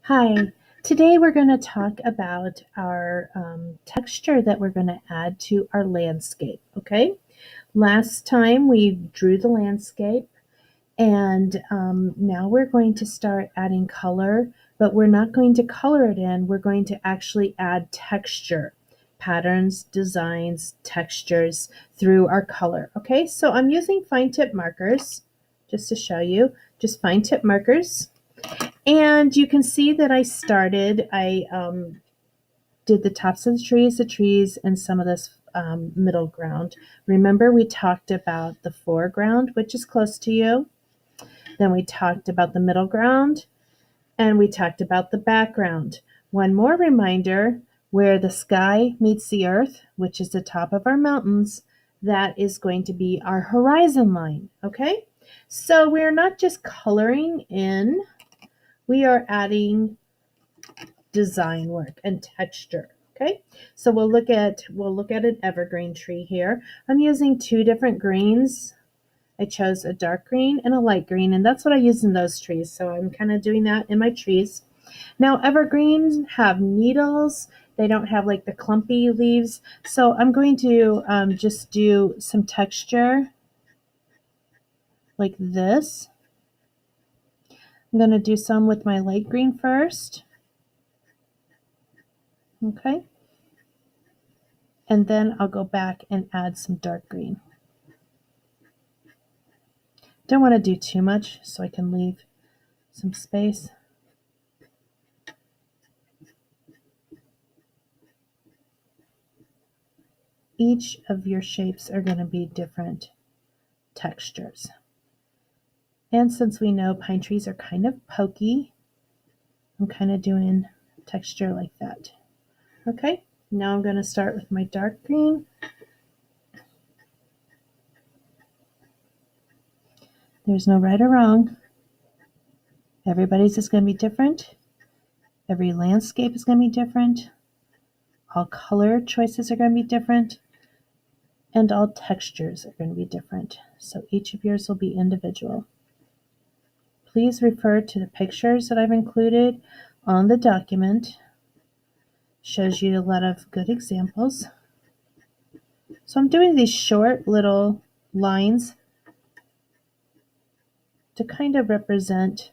Hi, today we're going to talk about our texture that we're going to add to our landscape, okay? Last time we drew the landscape and now we're going to start adding color, but we're not going to color it in, we're going to actually add texture, patterns, designs, textures through our color, okay? So I'm using fine tip markers just to show you, just fine tip markers. And you can see that I did the tops of the trees, and some of this middle ground. Remember, we talked about the foreground, which is close to you. Then we talked about the middle ground, and we talked about the background. One more reminder, where the sky meets the earth, which is the top of our mountains, that is going to be our horizon line, okay? So we're not just coloring in, we are adding design work and texture. Okay, so we'll look at an evergreen tree here. I'm using two different greens. I chose a dark green and a light green, and that's what I use in those trees. So I'm kind of doing that in my trees. Now evergreens have needles. They don't have like the clumpy leaves. So I'm going to just do some texture like this. I'm going to do some with my light green first. Okay. And then I'll go back and add some dark green. Don't want to do too much so I can leave some space. Each of your shapes are going to be different textures. And since we know pine trees are kind of pokey, I'm kind of doing texture like that. Okay, now I'm going to start with my dark green. There's no right or wrong. Everybody's is going to be different. Every landscape is going to be different. All color choices are going to be different. And all textures are going to be different. So each of yours will be individual. Please refer to the pictures that I've included on the document. Shows you a lot of good examples. So I'm doing these short little lines to kind of represent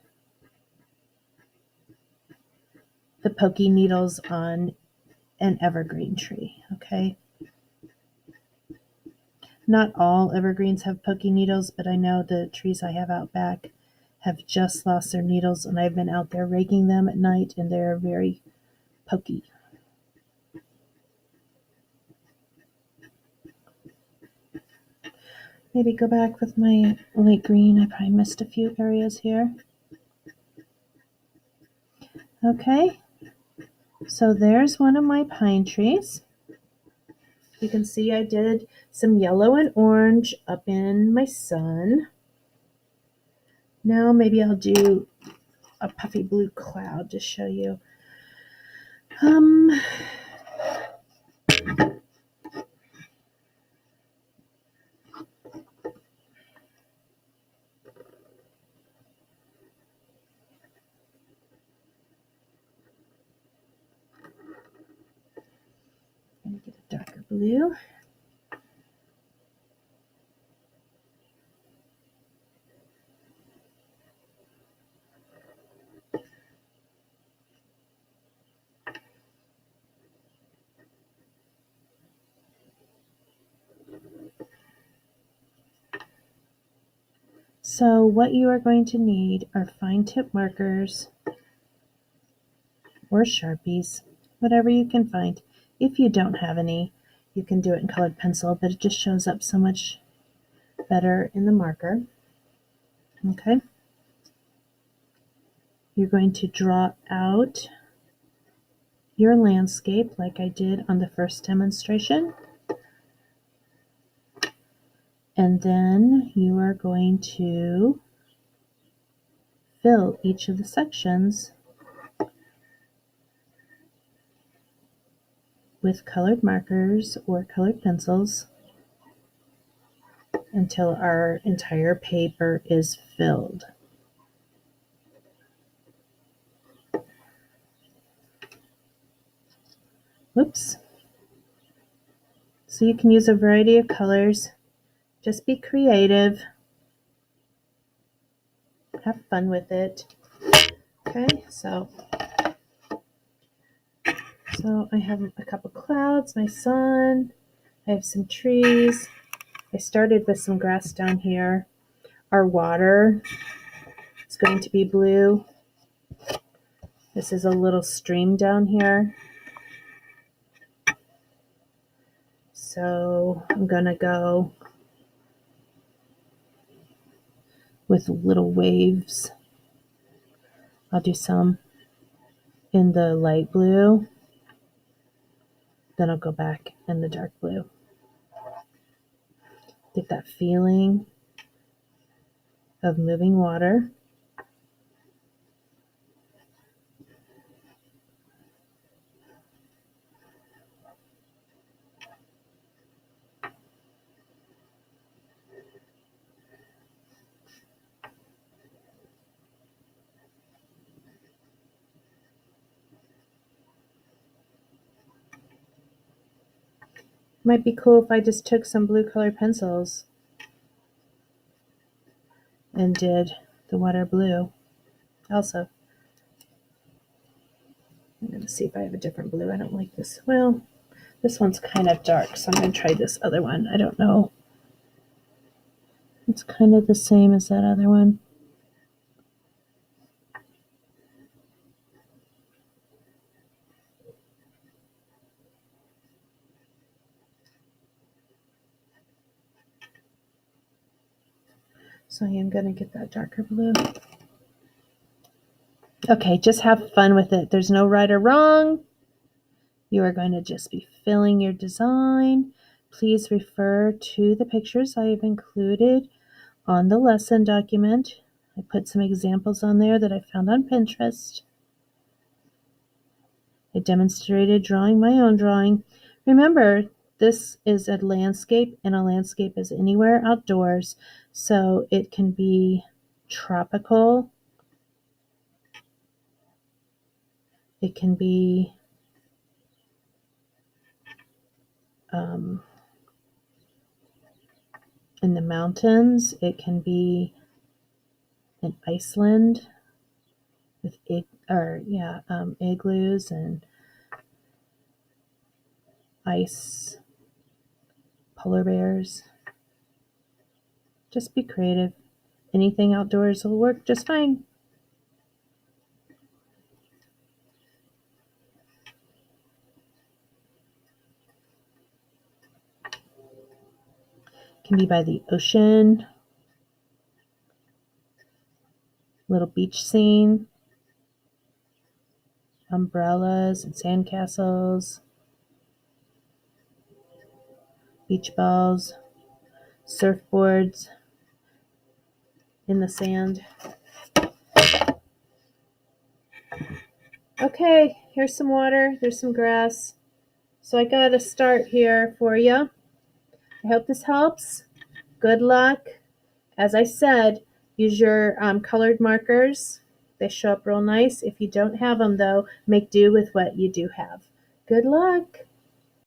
the pokey needles on an evergreen tree, okay? Not all evergreens have pokey needles, but I know the trees I have out back have just lost their needles, and I've been out there raking them at night, and they're very pokey. Maybe go back with my light green. I probably missed a few areas here. Okay, so there's one of my pine trees. You can see I did some yellow and orange up in my sun. Now maybe I'll do a puffy blue cloud to show you. I'm going to get a darker blue. So what you are going to need are fine tip markers or Sharpies, whatever you can find. If you don't have any, you can do it in colored pencil, but it just shows up so much better in the marker. Okay. You're going to draw out your landscape like I did on the first demonstration. And then you are going to fill each of the sections with colored markers or colored pencils until our entire paper is filled. Whoops. So you can use a variety of colors. Just be creative. Have fun with it. Okay, so I have a couple clouds, my sun, I have some trees. I started with some grass down here. Our water is going to be blue. This is a little stream down here. So I'm going to go with little waves. I'll do some in the light blue. Then I'll go back in the dark blue. Get that feeling of moving water. Might be cool if I just took some blue color pencils and did the water blue also. I'm going to see if I have a different blue. I don't like this. Well, this one's kind of dark, so I'm going to try this other one. I don't know. It's kind of the same as that other one. So I am going to get that darker blue. Okay, just have fun with it. There's no right or wrong. You are going to just be filling your design. Please refer to the pictures I have included on the lesson document. I put some examples on there that I found on Pinterest. I demonstrated drawing my own drawing. Remember, this is a landscape, and a landscape is anywhere outdoors, so it can be tropical. It can be in the mountains. It can be in Iceland with igloos and ice, polar bears. Just be creative. Anything outdoors will work just fine. It can be by the ocean, little beach scene, umbrellas and sandcastles, beach balls, surfboards in the sand. Okay, here's some water, there's some grass. So I got a start here for you. I hope this helps. Good luck. As I said, use your colored markers. They show up real nice. If you don't have them, though, make do with what you do have. Good luck.